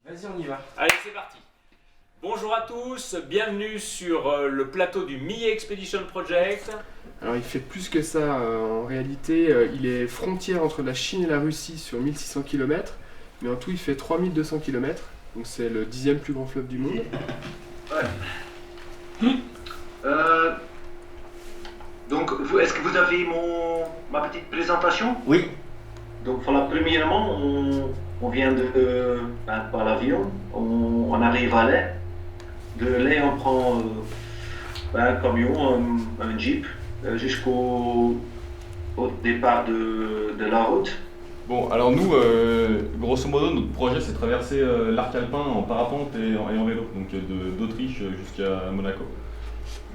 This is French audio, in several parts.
Vas-y, on y va. Allez, c'est parti. Bonjour à tous, bienvenue sur le plateau du Millet Expedition Project. Alors il fait plus que ça, en réalité il est frontière entre la Chine et la Russie sur 1600 km, mais en tout il fait 3200 km, donc c'est le 10e plus grand fleuve du monde. Ouais. Donc, est-ce que vous avez ma petite présentation? Oui. Donc, voilà, premièrement, on vient par l'avion, on arrive à Leh. De Leh, on prend un camion, un jeep, jusqu'au départ de la route. Bon, alors nous, grosso modo, notre projet c'est traverser l'arc alpin en parapente et en vélo, donc d'Autriche jusqu'à Monaco.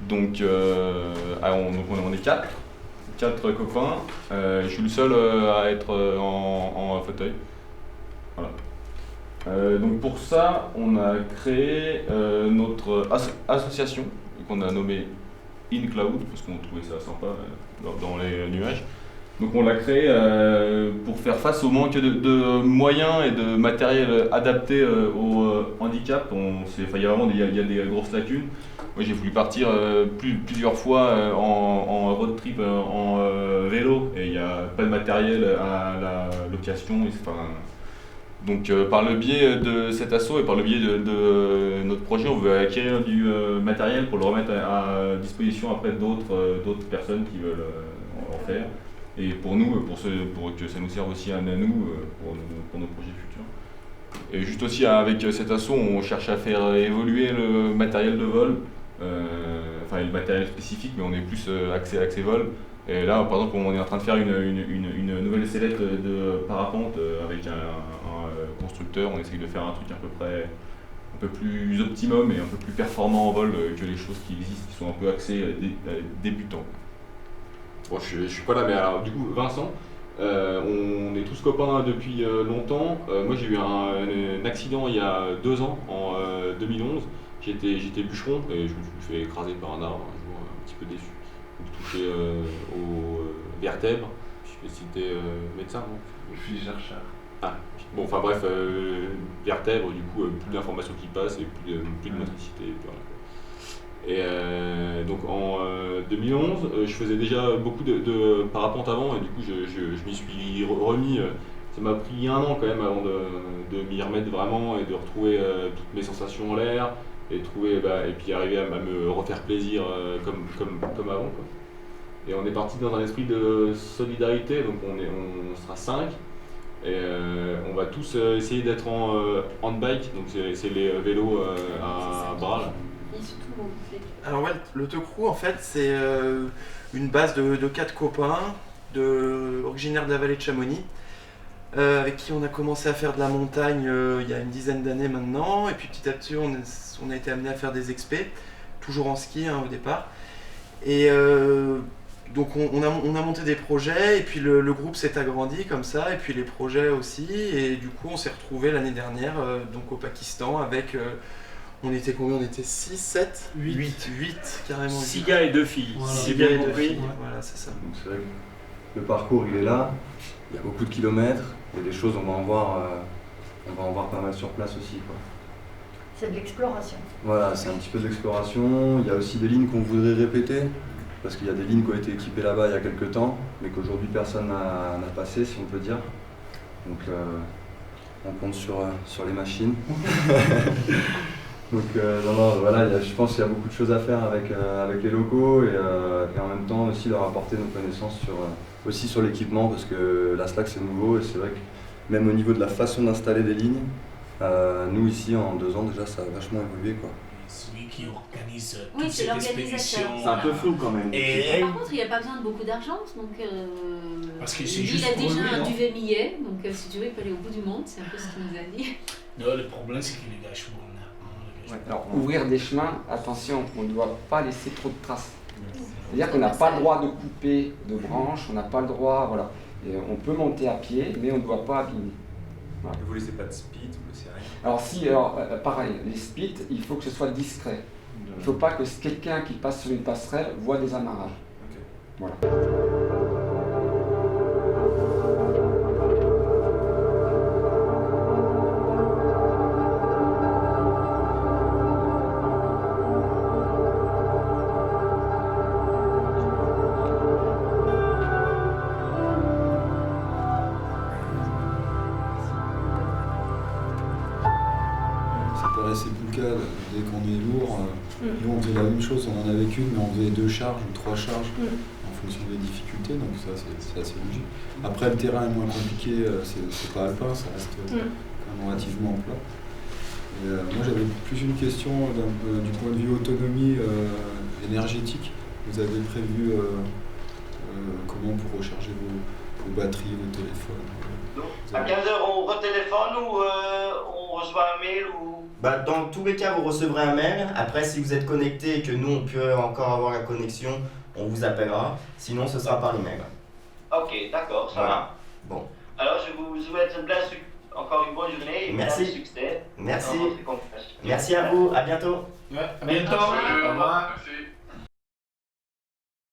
Donc, on est quatre copains. Je suis le seul à être en fauteuil. Voilà. Donc pour ça, on a créé notre association qu'on a nommée InCloud parce qu'on trouvait ça sympa dans les nuages. Donc on l'a créé pour faire face au manque de moyens et de matériel adapté au handicap. Il y a des grosses lacunes. Moi j'ai voulu partir plusieurs fois en road trip en vélo et il n'y a pas de matériel à la location. Donc par le biais de cet assaut et par le biais de notre projet, on veut acquérir du matériel pour le remettre à disposition après d'autres personnes qui veulent en faire. Et pour nous, pour que ça nous serve aussi à nous pour nos projets futurs. Et juste aussi avec cet assaut, on cherche à faire évoluer le matériel de vol, le matériel spécifique, mais on est plus axé vol. Et là, par exemple, on est en train de faire une nouvelle sellette de parapente avec un constructeur. On essaye de faire un truc à peu près un peu plus optimum et un peu plus performant en vol que les choses qui existent, qui sont un peu axées débutants. Bon, je suis pas là, mais alors du coup, Vincent, on est tous copains depuis longtemps. Moi, j'ai eu un accident il y a 2 ans, en 2011. J'étais bûcheron et je me suis fait écraser par un arbre un jour, un petit peu déçu. Touché aux vertèbres. Je sais pas si t'es médecin, non? Je suis chercheur. Ah, bon, enfin bref, vertèbres, du coup, plus d'informations qui passent et plus de motricité. Et donc en 2011, je faisais déjà beaucoup de parapente avant et du coup, je m'y suis remis. Ça m'a pris 1 an quand même avant de m'y remettre vraiment et de retrouver toutes mes sensations en l'air. Et puis arriver à me refaire plaisir comme avant, quoi. Et on est parti dans un esprit de solidarité, donc on sera 5 et on va tous essayer d'être en handbike, donc c'est les vélos à bras là. Alors ouais, le Tocrou en fait c'est une base de 4 copains originaires de la vallée de Chamonix. Avec qui on a commencé à faire de la montagne il y a une dizaine d'années maintenant, et puis petit à petit on a été amené à faire des expés, toujours en ski au départ. Et donc on a monté des projets, et puis le groupe s'est agrandi comme ça, et puis les projets aussi, et du coup on s'est retrouvés l'année dernière donc au Pakistan avec, on était combien? On était 6, 7, 8 carrément. 6 gars et 2 filles, Voilà. si j'ai bien compris. Filles, voilà, c'est ça. Donc c'est vrai que le parcours il est là, il y a beaucoup de kilomètres, il y a des choses on va en voir pas mal sur place aussi, quoi. C'est de l'exploration. Voilà, c'est un petit peu de l'exploration, il y a aussi des lignes qu'on voudrait répéter, parce qu'il y a des lignes qui ont été équipées là-bas il y a quelques temps, mais qu'aujourd'hui personne n'a passé, si on peut dire. Donc on compte sur les machines. Donc voilà, je pense qu'il y a beaucoup de choses à faire avec les locaux et en même temps aussi leur apporter nos connaissances aussi sur l'équipement, parce que la Slack c'est nouveau et c'est vrai que même au niveau de la façon d'installer des lignes, nous ici en 2 ans déjà ça a vachement évolué, quoi. Celui qui organise Oui, toute c'est cette l'organisateur. expédition. C'est un peu flou quand même. Et Par contre, il n'y a pas besoin de beaucoup d'argent, donc Parce que c'est lui, juste il a pour déjà lui, un non? duvet millet, donc si tu veux, il peut aller au bout du monde, c'est un peu ce qu'il nous a dit. non, le problème c'est que les gars chevaux, on a. Ouais, alors ouvrir des chemins, attention, on ne doit pas laisser trop de traces. C'est-à-dire qu'on n'a pas le droit de couper de branches, on n'a pas le droit, voilà. Et on peut monter à pied, mais on ne doit pas abîmer. Voilà. Et vous laissez pas de speed, vous laissez rien? Alors pareil, les splits, il faut que ce soit discret. Il ne faut pas que quelqu'un qui passe sur une passerelle voit des amarrages. Okay. Voilà. là c'est plus le cas, dès qu'on est lourd, nous on faisait la même chose, on en avait qu'une, mais on faisait 2 charges ou 3 charges en fonction des difficultés, donc ça c'est assez logique. Après le terrain est moins compliqué, c'est pas alpin, ça reste quand même relativement plat. Et, moi j'avais plus une question du point de vue autonomie énergétique. Vous avez prévu comment pour recharger vos batteries, vos téléphones? À 15h, on retéléphone ou on reçoit un mail ou... Dans tous les cas, vous recevrez un mail. Après, si vous êtes connecté et que nous, on peut encore avoir la connexion, on vous appellera. Sinon, ce sera par email. Ok, d'accord, ça va. Bon. Alors, je vous souhaite encore une bonne journée et merci. Plein de succès. Merci. Merci à vous. À bientôt. Ouais, à bientôt. Au revoir. Merci.